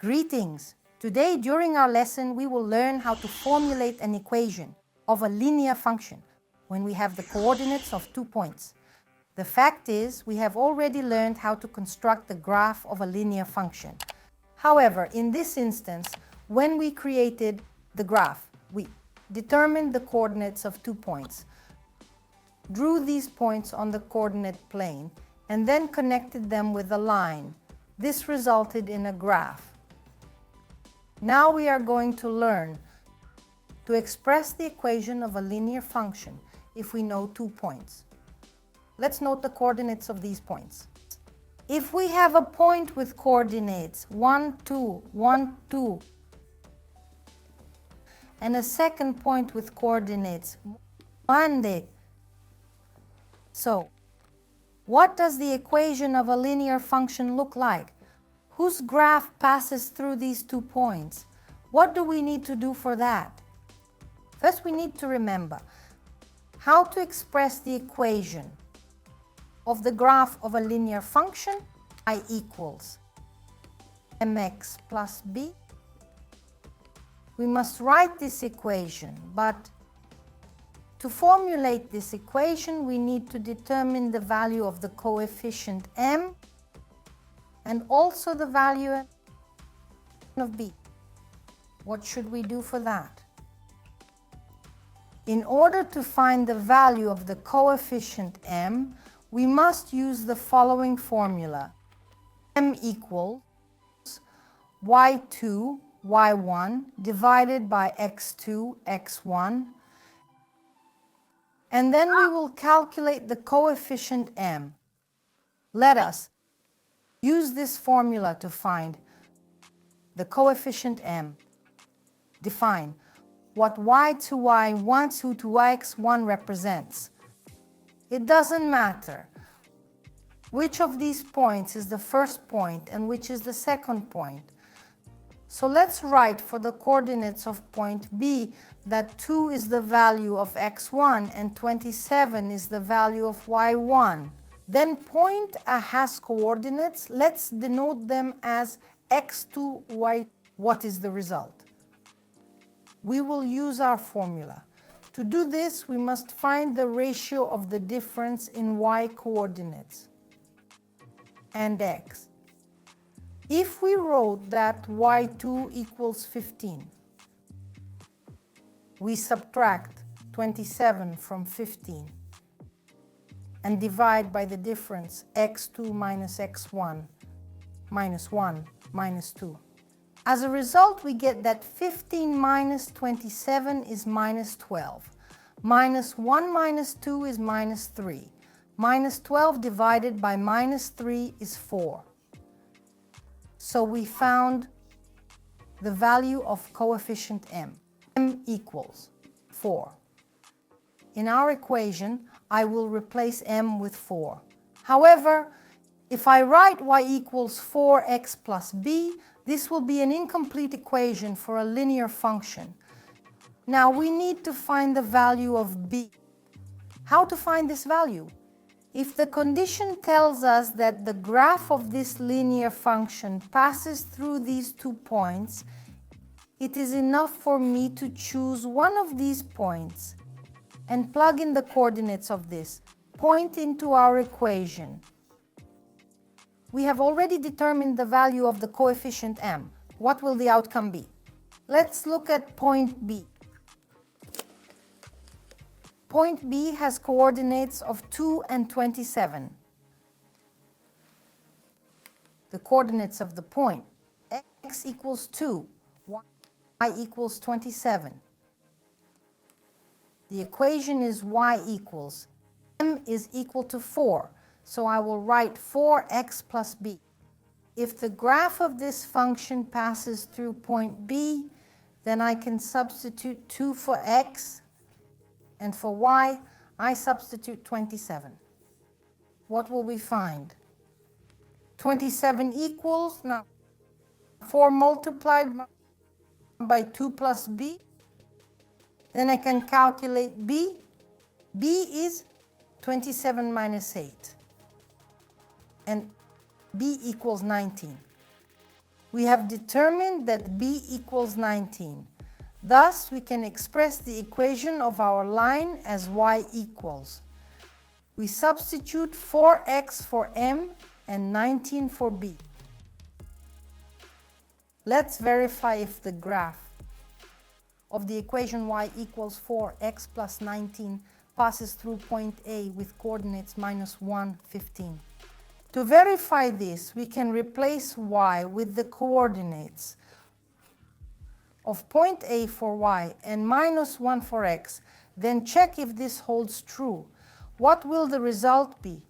Greetings! Today, during our lesson, we will learn how to formulate an equation of a linear function when we have the coordinates of 2 points. The fact is, we have already learned how to construct the graph of a linear function. However, in this instance, when we created the graph, we determined the coordinates of 2 points, drew these points on the coordinate plane, and then connected them with a line. This resulted in a graph. Now we are going to learn to express the equation of a linear function if we know 2 points. Let's note the coordinates of these points. If we have a point with coordinates 1, 2, 1, 2, and a second point with coordinates 1, so what does the equation of a linear function look like? Whose graph passes through these 2 points? What do we need to do for that? First, we need to remember how to express the equation of the graph of a linear function. I equals mx plus b. We must write this equation, but to formulate this equation, we need to determine the value of the coefficient m and also the value of b. What should we do for that? In order to find the value of the coefficient m, we must use the following formula. M equals y2, y1 divided by x2, x1, and then we will calculate the coefficient m. Let us use this formula to find the coefficient m. Define what y2, y1, 2 to x1 represents. It doesn't matter which of these points is the first point and which is the second point. So let's write for the coordinates of point B that 2 is the value of x1 and 27 is the value of y1. Then point A has coordinates. Let's denote them as x2, y. What is the result? We will use our formula. To do this, we must find the ratio of the difference in y coordinates and x. If we wrote that y2 equals 15, we subtract 27 from 15 and divide by the difference x2 minus x1 minus 1 minus 2. As a result, we get that 15 minus 27 is minus 12. Minus 1 minus 2 is minus 3. Minus 12 divided by minus 3 is 4. So we found the value of coefficient m. M equals 4. In our equation, I will replace m with 4. However, if I write y equals 4x plus b, this will be an incomplete equation for a linear function. Now we need to find the value of b. How to find this value? If the condition tells us that the graph of this linear function passes through these 2 points, it is enough for me to choose one of these points and plug in the coordinates of this point into our equation. We have already determined the value of the coefficient m. What will the outcome be? Let's look at point B. Point B has coordinates of 2 and 27. The coordinates of the point: x equals 2, y equals 27. The equation is y equals m is equal to 4. So I will write 4x plus b. If the graph of this function passes through point B, then I can substitute 2 for x, and for y, I substitute 27. What will we find? 27 equals, now 4 multiplied by 2 plus b. Then I can calculate b. b is 27 minus 8. And b equals 19. We have determined that b equals 19. Thus, we can express the equation of our line as y equals. We substitute 4x for m and 19 for b. Let's verify if the graph of the equation y equals 4x plus 19 passes through point A with coordinates -1, 15. To verify this, we can replace y with the coordinates of point A for y and -1 for x, then check if this holds true. What will the result be?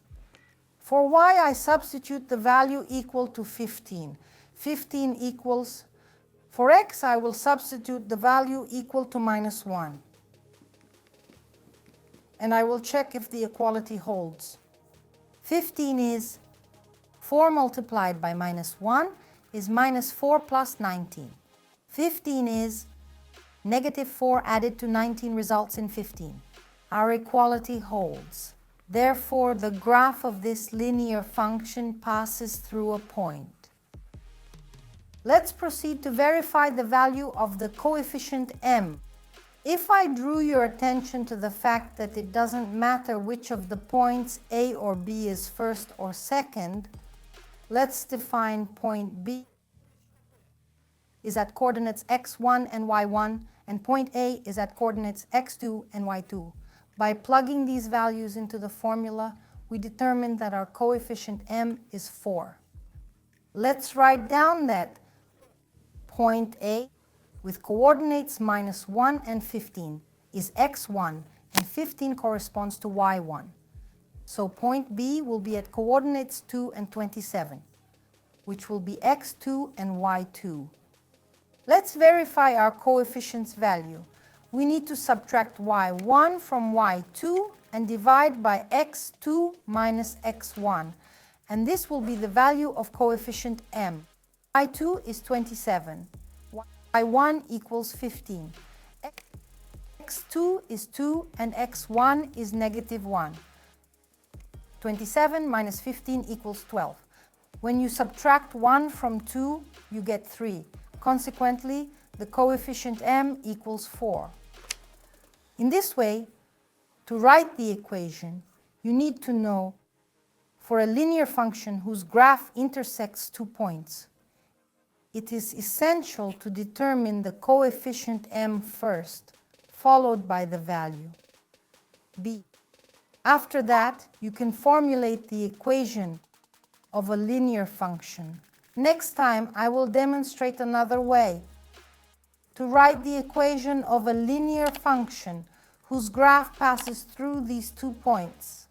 For y, I substitute the value equal to 15. 15 equals, for x, I will substitute the value equal to -1. And I will check if the equality holds. 15 is 4 multiplied by -1 is -4 plus 19. 15 is -4 added to 19 results in 15. Our equality holds. Therefore, the graph of this linear function passes through a point. Let's proceed to verify the value of the coefficient m. If I drew your attention to the fact that it doesn't matter which of the points A or B is first or second, let's define point B is at coordinates x1 and y1, and point A is at coordinates x2 and y2. By plugging these values into the formula, we determine that our coefficient m is 4. Let's write down that point A with coordinates -1 and 15 is x1, and 15 corresponds to y1. So point B will be at coordinates 2 and 27, which will be x2 and y2. Let's verify our coefficient's value. We need to subtract y1 from y2 and divide by x2 minus x1. And this will be the value of coefficient m. y2 is 27. y1 equals 15. x2 is 2 and x1 is -1. 27 minus 15 equals 12. When you subtract 1 from 2, you get 3. Consequently, the coefficient m equals 4. In this way, to write the equation, you need to know for a linear function whose graph intersects 2 points, it is essential to determine the coefficient m first, followed by the value b. After that, you can formulate the equation of a linear function. Next time, I will demonstrate another way to write the equation of a linear function whose graph passes through these 2 points.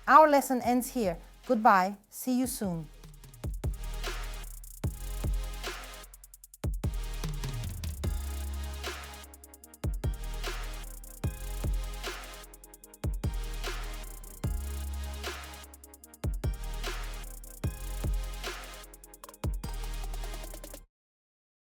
Our lesson ends here. Goodbye. See you soon.